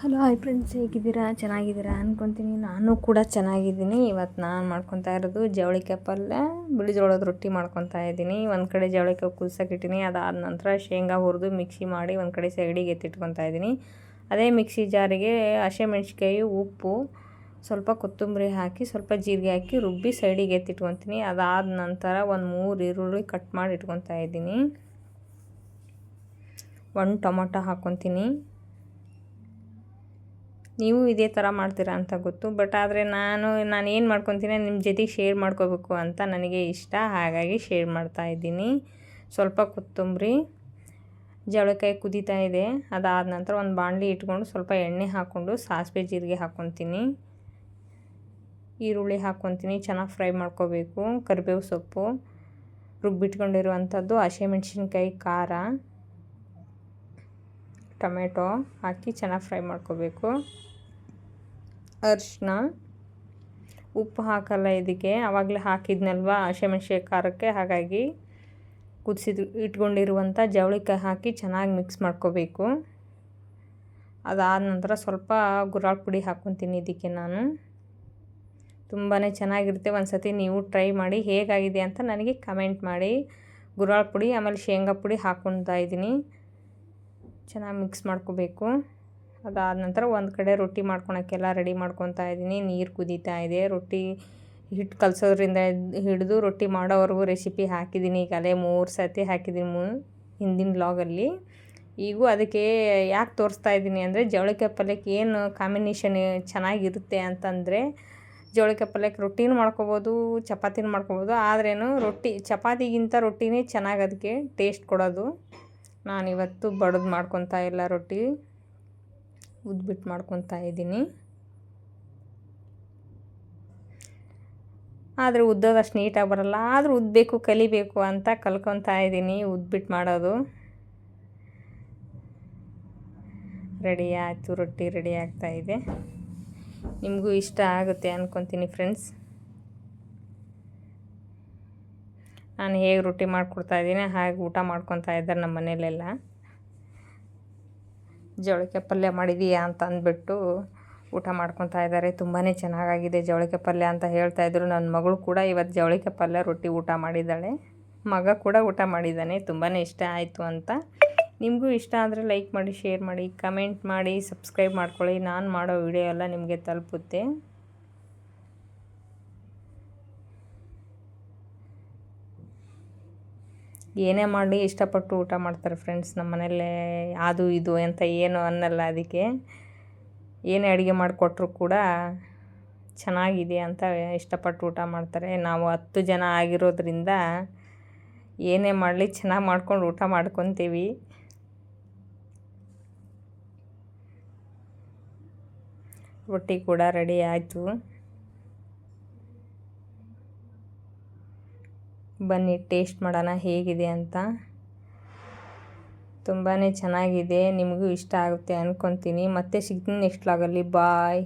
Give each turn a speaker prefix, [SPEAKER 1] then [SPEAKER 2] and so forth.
[SPEAKER 1] Hello hi friends, ಹೇಗಿದ್ದೀರಾ? ಚೆನ್ನಾಗಿದ್ದೀರಾ ಅಂದ್ಕೊತೀನಿ. ನಾನು ಕೂಡ ಚೆನ್ನಾಗಿದ್ದೀನಿ. ಇವತ್ತು ನಾನು ಮಾಡ್ಕೊತಾ ಇರೋದು ಜವಳಿಕಾಯಿ ಪಲ್ಯ, ಬಿಳಿ ಜೋಳದ ರೊಟ್ಟಿ ಮಾಡ್ಕೊತಾ ಇದ್ದೀನಿ. ಒಂದು ಕಡೆ ಜವಳಿಕಾಯಿ ಕುದಿಸೋಕ್ಕಿಟ್ಟಿನಿ. ಅದಾದ ನಂತರ ಶೇಂಗಾ ಹುರಿದು ಮಿಕ್ಸಿ ಮಾಡಿ ಒಂದು ಕಡೆ ಸೈಡಿಗೆ ಎತ್ತಿಟ್ಕೊತಾ ಇದ್ದೀನಿ. ಅದೇ ಮಿಕ್ಸಿ ಜಾರಿಗೆ ಹಸಿಮೆಣ್ಸಿಕಾಯಿ, ಉಪ್ಪು, ಸ್ವಲ್ಪ ಕೊತ್ತಂಬರಿ ಹಾಕಿ, ಸ್ವಲ್ಪ ಜೀರಿಗೆ ಹಾಕಿ ರುಬ್ಬಿ ಸೈಡಿಗೆ ಎತ್ತಿಟ್ಕೊತೀನಿ. ಅದಾದ ನಂತರ ಒಂದು 3 ಈರುಳ್ಳಿ ಕಟ್ ಮಾಡಿ ಇಟ್ಕೊತಾ ಇದ್ದೀನಿ. 1 ಟೊಮೊಟೊ ಹಾಕ್ಕೊತೀನಿ. ನೀವು ಇದೇ ಥರ ಮಾಡ್ತೀರಾ ಅಂತ ಗೊತ್ತು, ಬಟ್ ಆದರೆ ನಾನು ಏನು ಮಾಡ್ಕೊತೀನಿ ನಿಮ್ಮ ಜೊತೆಗೆ ಶೇರ್ ಮಾಡ್ಕೋಬೇಕು ಅಂತ ನನಗೆ ಇಷ್ಟ, ಹಾಗಾಗಿ ಶೇರ್ ಮಾಡ್ತಾ ಇದ್ದೀನಿ. ಸ್ವಲ್ಪ ಕೊತ್ತಂಬರಿ, ಜವಳಿಕಾಯಿ ಕುದೀತಾ ಇದೆ. ಅದಾದ ನಂತರ ಒಂದು ಬಾಣಲಿ ಇಟ್ಕೊಂಡು ಸ್ವಲ್ಪ ಎಣ್ಣೆ ಹಾಕ್ಕೊಂಡು ಸಾಸಿವೆ ಜೀರಿಗೆ ಹಾಕ್ಕೊತೀನಿ. ಈರುಳ್ಳಿ ಹಾಕ್ಕೊತೀನಿ, ಚೆನ್ನಾಗಿ ಫ್ರೈ ಮಾಡ್ಕೋಬೇಕು. ಕರಿಬೇವು ಸೊಪ್ಪು, ರುಬ್ಬಿಟ್ಕೊಂಡಿರುವಂಥದ್ದು, ಹಸಿಮೆಣ್ಸಿನ್ಕಾಯಿ, ಖಾರ, ಟೊಮೆಟೊ ಹಾಕಿ ಚೆನ್ನಾಗಿ ಫ್ರೈ ಮಾಡ್ಕೋಬೇಕು. ಅರಿಶಿನ, ಉಪ್ಪು ಹಾಕಲ್ಲ ಇದಕ್ಕೆ, ಆವಾಗಲೇ ಹಾಕಿದ್ನಲ್ವ ಹಸಿಮೆಣ್ಸಿನ್ಕಾಯಿ ಖಾರಕ್ಕೆ, ಹಾಗಾಗಿ ಇಟ್ಕೊಂಡಿರುವಂಥ ಜವಳಿಕಾಯಿ ಹಾಕಿ ಚೆನ್ನಾಗಿ ಮಿಕ್ಸ್ ಮಾಡ್ಕೋಬೇಕು. ಅದಾದ ನಂತರ ಸ್ವಲ್ಪ ಗುರಾಳ್ ಪುಡಿ ಹಾಕ್ಕೊತೀನಿ ಇದಕ್ಕೆ ನಾನು. ತುಂಬಾ ಚೆನ್ನಾಗಿರುತ್ತೆ. ಒಂದು ಸತಿ ನೀವು ಟ್ರೈ ಮಾಡಿ, ಹೇಗಾಗಿದೆ ಅಂತ ನನಗೆ ಕಮೆಂಟ್ ಮಾಡಿ. ಗುರಾಳ್ ಪುಡಿ ಆಮೇಲೆ ಶೇಂಗಾ ಪುಡಿ ಹಾಕ್ಕೊತಾ ಇದ್ದೀನಿ. ಚೆನ್ನಾಗಿ ಮಿಕ್ಸ್ ಮಾಡ್ಕೋಬೇಕು. ಅದಾದ ನಂತರ ಒಂದು ಕಡೆ ರೊಟ್ಟಿ ಮಾಡ್ಕೊಳಕ್ಕೆಲ್ಲ ರೆಡಿ ಮಾಡ್ಕೊತಾ ಇದ್ದೀನಿ. ನೀರು ಕುದೀತಾ ಇದೆ. ರೊಟ್ಟಿ ಹಿಟ್ಟು ಕಲಸೋದ್ರಿಂದ ಹಿಡಿದು ರೊಟ್ಟಿ ಮಾಡೋವರೆಗೂ ರೆಸಿಪಿ ಹಾಕಿದ್ದೀನಿ. ಈಗಲೇ 3 ಸತಿ ಹಾಕಿದ್ದೀನಿ ಹಿಂದಿನ ವ್ಲಾಗಲ್ಲಿ. ಈಗೂ ಅದಕ್ಕೆ ಯಾಕೆ ತೋರಿಸ್ತಾ ಇದ್ದೀನಿ ಅಂದರೆ, ಜವಳಿಕಾಯಿ ಪಲ್ಯಕ್ಕೆ ಏನು ಕಾಂಬಿನೇಷನ್ ಚೆನ್ನಾಗಿರುತ್ತೆ ಅಂತಂದರೆ, ಜವಳಿಕಾಯಿ ಪಲ್ಯಕ್ಕೆ ರೊಟ್ಟಿನೂ ಮಾಡ್ಕೊಬೋದು, ಚಪಾತಿನೂ ಮಾಡ್ಕೊಬೋದು. ಆದ್ರೇನು ಚಪಾತಿಗಿಂತ ರೊಟ್ಟಿನೇ ಚೆನ್ನಾಗಿ ಅದಕ್ಕೆ ಟೇಸ್ಟ್ ಕೊಡೋದು. ನಾನಿವತ್ತು ಬಡ್ದು ಮಾಡ್ಕೊತಾ ಇಲ್ಲ, ರೊಟ್ಟಿ ಉದ್ಬಿಟ್ಟು ಮಾಡ್ಕೊತಾ ಇದ್ದೀನಿ. ಆದರೆ ಉದ್ದೋದಷ್ಟು ನೀಟಾಗಿ ಬರಲ್ಲ, ಆದರೂ ಉದ್ದಬೇಕು, ಕಲಿಬೇಕು ಅಂತ ಕಲ್ಕೊತಾ ಇದ್ದೀನಿ ಉದ್ಬಿಟ್ಟು ಮಾಡೋದು. ರೆಡಿ ಆಯಿತು, ರೊಟ್ಟಿ ರೆಡಿ ಆಗ್ತಾಯಿದೆ. ನಿಮಗೂ ಇಷ್ಟ ಆಗುತ್ತೆ ಅಂದ್ಕೊತೀನಿ ಫ್ರೆಂಡ್ಸ್. ನಾನು ಹೇಗೆ ರೊಟ್ಟಿ ಮಾಡಿಕೊಡ್ತಾ ಇದ್ದೀನಿ ಹಾಗೆ ಊಟ ಮಾಡ್ಕೊತಾ ಇದ್ದಾರೆ ನಮ್ಮ ಮನೆಯಲ್ಲೆಲ್ಲ. ಜವಳಿಕಾಯಿ ಪಲ್ಯ ಮಾಡಿದೀಯಾ ಅಂತ ಅಂದ್ಬಿಟ್ಟು ಊಟ ಮಾಡ್ಕೊತಾ ಇದ್ದಾರೆ. ತುಂಬಾ ಚೆನ್ನಾಗಾಗಿದೆ ಜವಳಿಕಾಯಿ ಪಲ್ಯ ಅಂತ ಹೇಳ್ತಾಯಿದ್ರು. ನನ್ನ ಮಗಳು ಕೂಡ ಇವತ್ತು ಜವಳಿಕಾಯಿ ಪಲ್ಯ ರೊಟ್ಟಿ ಊಟ ಮಾಡಿದ್ದಾಳೆ. ಮಗ ಕೂಡ ಊಟ ಮಾಡಿದ್ದಾನೆ. ತುಂಬಾ ಇಷ್ಟ ಆಯಿತು ಅಂತ. ನಿಮಗೂ ಇಷ್ಟ ಆದರೆ ಲೈಕ್ ಮಾಡಿ, ಶೇರ್ ಮಾಡಿ, ಕಮೆಂಟ್ ಮಾಡಿ, ಸಬ್ಸ್ಕ್ರೈಬ್ ಮಾಡ್ಕೊಳ್ಳಿ. ನಾನು ಮಾಡೋ ವಿಡಿಯೋ ಎಲ್ಲ ನಿಮಗೆ ತಲುಪುತ್ತೆ. ಏನೇ ಮಾಡಲಿ ಇಷ್ಟಪಟ್ಟು ಊಟ ಮಾಡ್ತಾರೆ ಫ್ರೆಂಡ್ಸ್ ನಮ್ಮ ಮನೆಯಲ್ಲೇ. ಅದು ಇದು ಅಂತ ಏನು ಅನ್ನಲ್ಲ. ಅದಕ್ಕೆ ಏನೇ ಅಡುಗೆ ಮಾಡಿಕೊಟ್ರು ಕೂಡ ಚೆನ್ನಾಗಿದೆ ಅಂತ ಇಷ್ಟಪಟ್ಟು ಊಟ ಮಾಡ್ತಾರೆ. ನಾವು 10 ಜನ ಆಗಿರೋದ್ರಿಂದ ಏನೇ ಮಾಡಲಿ ಚೆನ್ನಾಗಿ ಮಾಡ್ಕೊಂಡು ಊಟ ಮಾಡ್ಕೊತೀವಿ. ರೊಟ್ಟಿ ಕೂಡ ರೆಡಿ ಆಯಿತು. ಬನ್ನಿ ಟೇಸ್ಟ್ ಮಾಡೋಣ ಹೇಗಿದೆ ಅಂತ. ತುಂಬಾ ಚೆನ್ನಾಗಿದೆ. ನಿಮಗೂ ಇಷ್ಟ ಆಗುತ್ತೆ ಅಂದ್ಕೊತೀನಿ. ಮತ್ತೆ ಸಿಗ್ತೀನಿ ನೆಕ್ಸ್ಟ್ ವ್ಲಾಗಲ್ಲಿ. ಬಾಯ್.